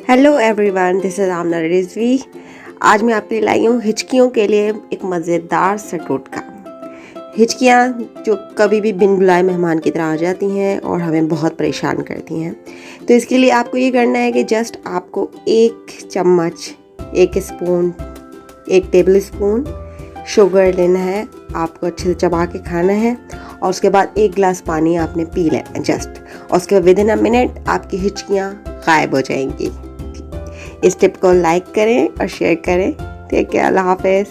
Hello everyone, this is आमना रिजवी। आज मैं आपके लिए लाई हूँ हिचकियों के लिए एक मज़ेदार सा टोटका। हिचकियाँ जो कभी भी बिन बुलाए मेहमान की तरह आ जाती हैं और हमें बहुत परेशान करती हैं। तो इसके लिए आपको ये करना है कि जस्ट आपको एक चम्मच, एक स्पून, एक टेबल स्पून शुगर लेना है। आपको अच्छे से चबा के खाना है और उसके बाद 1 गिलास पानी आपने पी लेना है जस्ट। और उसके बाद विदिन अ मिनट आपकी हिचकियाँ गायब हो जाएंगी। इस टिप को लाइक करें और शेयर करें। टेक केयर, अल्लाह हाफ़िज़।